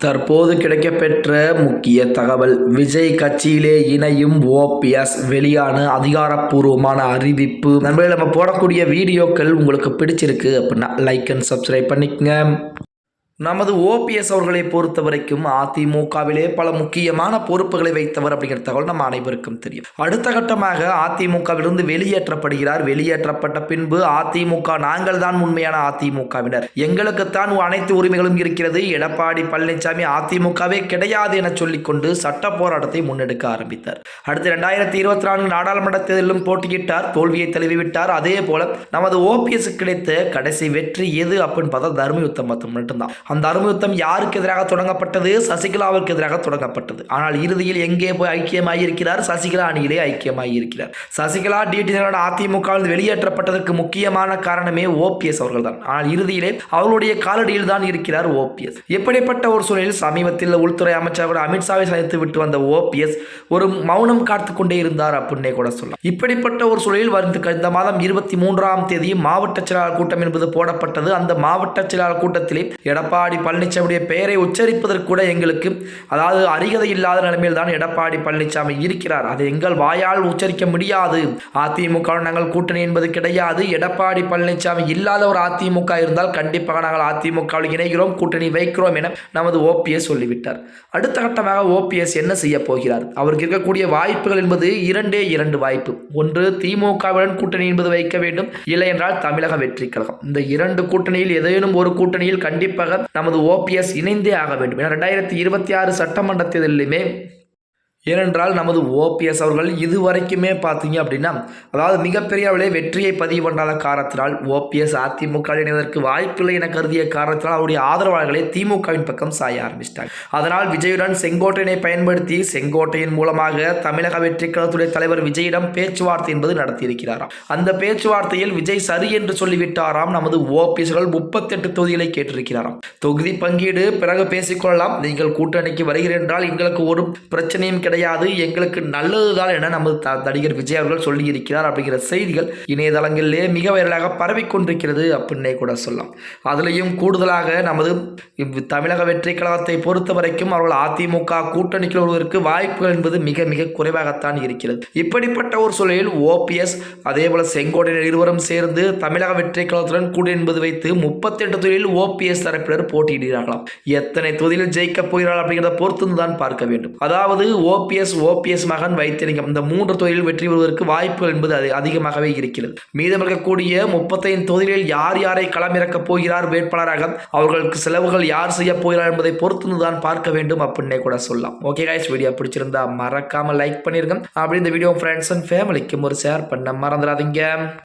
தற்போது கிடைக்கப்பெற்ற முக்கிய தகவல். விஜய் கட்சியிலே இணையும் ஓபிஎஸ் வெளியான அதிகாரப்பூர்வமான அறிவிப்பு. நண்பர்களே, நம்ம போடக்கூடிய வீடியோக்கள் உங்களுக்கு பிடிச்சிருக்கு அப்படின்னா லைக் அண்ட் சப்ஸ்கிரைப் பண்ணிக்கங்க. நமது ஓபிஎஸ் அவர்களை பொறுத்த வரைக்கும் அதிமுகவிலே பல முக்கியமான பொறுப்புகளை வைத்தவர் அப்படிங்கிற தகவல் நம்ம அனைவருக்கும் தெரியும். அடுத்த கட்டமாக அதிமுகவிலிருந்து வெளியேற்றப்படுகிறார். வெளியேற்றப்பட்ட பின்பு அதிமுக நாங்கள் தான் உண்மையான அதிமுகவினர், எங்களுக்குத்தான் அனைத்து உரிமைகளும் இருக்கிறது, எடப்பாடி பழனிசாமி அதிமுகவே கிடையாது என சொல்லிக்கொண்டு சட்ட போராட்டத்தை முன்னெடுக்க ஆரம்பித்தார். அடுத்து 2024 நாடாளுமன்ற தேர்தலிலும் போட்டியிட்டார், தோல்வியை தழுவிவிட்டார். அதே போல நமது ஓபிஎஸ் கிடைத்த கடைசி வெற்றி எது அப்படின்னு பார்த்தா தர்ம யுத்தம் மட்டும்தான். அந்த தர்ம யுத்தம் யாருக்கு எதிராக தொடங்கப்பட்டது? சசிகலாவிற்கு எதிராக தொடங்கப்பட்டது. ஆனால் இறுதியில் எங்கே போய் ஐக்கியமாயிருக்கிறார்? சசிகலா அணியிலே ஐக்கியமாயிருக்கிறார். சசிகலா டிடி அதிமுகவில் வெளியேற்றப்பட்டதற்கு முக்கியமான காரணமே ஓபிஎஸ் அவர்கள் தான். ஆனால் இறுதியிலே அவர்களுடைய காலடியில் தான் இருக்கிறார் ஓபிஎஸ். எப்படிப்பட்ட ஒரு சூழலில் சமீபத்தில் உள்துறை அமைச்சர் அமித்ஷாவை சந்தித்து விட்டு வந்த ஓபிஎஸ் ஒரு மௌனம் காத்து கொண்டே இருந்தார் அப்படின்னே கூட சொல்லலாம். இப்படிப்பட்ட ஒரு சூழலில் இந்த மாதம் 23ஆம் தேதி மாவட்ட செயலாளர் கூட்டம் என்பது போடப்பட்டது. அந்த மாவட்ட செயலாளர் கூட்டத்திலே எடப்பாடி பழனிசாமியுடைய பெயரை உச்சரிப்பதற்கு கூட எங்களுக்கு அருகதை இல்லாத நிலைமையில் தான் எடப்பாடி பழனிசாமி இருக்கிறார். அதை எங்கள் வாயால் உச்சரிக்க முடியாது. அதிமுக நாங்கள் கூட்டணி என்பது கிடையாது. எடப்பாடி பழனிசாமி இல்லாத ஒரு அதிமுக இருந்தால் கண்டிப்பாக நாங்கள் அதிமுகவில் இணைகிறோம், கூட்டணி வைக்கிறோம் என நமது ஓபிஎஸ் சொல்லிவிட்டார். அடுத்த கட்டமாக ஓபிஎஸ் என்ன செய்ய போகிறார்? அவருக்கு இருக்கக்கூடிய வாய்ப்புகள் என்பது இரண்டு வாய்ப்பு. ஒன்று, திமுகவுடன் கூட்டணி என்பது வைக்க வேண்டும், இல்லை என்றால் தமிழக வெற்றி கழகம். இந்த இரண்டு கூட்டணியில் ஏதேனும் ஒரு கூட்டணியில் கண்டிப்பாக நமது ஓபிஎஸ் இணைந்தே ஆக வேண்டும். 2026 சட்டமன்ற தேர்தலிலுமே ஏனென்றால் நமது ஓபிஎஸ் அவர்கள் இதுவரைக்குமே பார்த்தீங்க அப்படின்னா மிகப்பெரிய அளவில் வெற்றியை பதிவு பண்ணாத காரணத்தினால் ஓபிஎஸ் அதிமுக இணைவதற்கு வாய்ப்பில்லை என கருதிய காரணத்தினால் அவருடைய ஆதரவாளர்களை திமுகவின் பக்கம் சாய ஆரம்பித்தார். அதனால் விஜயுடன் செங்கோட்டையனை பயன்படுத்தி செங்கோட்டையின் மூலமாக தமிழக வெற்றி கழகத்துடைய தலைவர் விஜயிடம் பேச்சுவார்த்தை என்பது நடத்தியிருக்கிறாராம். அந்த பேச்சுவார்த்தையில் விஜய் சரி என்று சொல்லிவிட்டாராம். நமது ஓபிஎஸ்கள் 38 தொகுதிகளை கேட்டிருக்கிறாராம். தொகுதி பங்கீடு பிறகு பேசிக்கொள்ளலாம், நீங்கள் கூட்டணிக்கு வருகிறீர்கள் என்றால் எங்களுக்கு ஒரு பிரச்சனையும் கிடையாது, எங்களுக்கு நல்லதுதான் என நமது நடிகர் விஜய் அவர்கள் சொல்லி இருக்கிறார் அப்படிங்கிற செய்திகள் இணையதளங்களிலே மிக வைரலாக பரவிக்கொண்டிருக்கிறது அப்படின்னே கூட சொல்லலாம். அதிலையும் கூடுதலாக நமது தமிழக வெற்றி கழகத்தை பொறுத்த வரைக்கும் அவர்கள் அதிமுக கூட்டணிக்கு வருவதற்கு வாய்ப்புகள் என்பது மிக மிக குறைவாகத்தான் இருக்கிறது. இப்படிப்பட்ட ஒரு சூழலில் ஓபிஎஸ் அதே போல செங்கோட்டையன் இருவரும் சேர்ந்து தமிழக வெற்றி கழகத்துடன் கூட்டணி என்பது வைத்து 38 தொகுதியில் ஓபிஎஸ் தரப்பினர் போட்டியிடுகிறார்களாம். எத்தனை தொகுதியில் ஜெயிக்க போகிறார்கள் அப்படிங்கிறத பொறுத்து தான் பார்க்க வேண்டும். அதாவது ஓபிஎஸ் மகன் வைத்திலிங்கம் இந்த 3 தொகுதியில் வெற்றி பெறுவதற்கு வாய்ப்புகள் என்பது அதிகமாகவே இருக்கிறது. மீதம் இருக்கக்கூடிய 35 தொகுதிகளில் யார் யாரை களமிறக்கப் போகிறார் வேட்பாளராக, அவர்களுக்கு செலவுகள் யார் செய்ய போகிறார் என்பதை பொறுத்து தான் பார்க்க வேண்டும் அப்படின்னே கூட சொல்லலாம். ஓகே गाइस, வீடியோ பிடிச்சிருந்தா மறக்காம லைக் பண்ணிருங்க. அப்படி இந்த வீடியோ ஃப்ரெண்ட்ஸ் அண்ட் ஃபேமிலிக்கும் ஒரு ஷேர் பண்ண மறந்துடாதீங்க.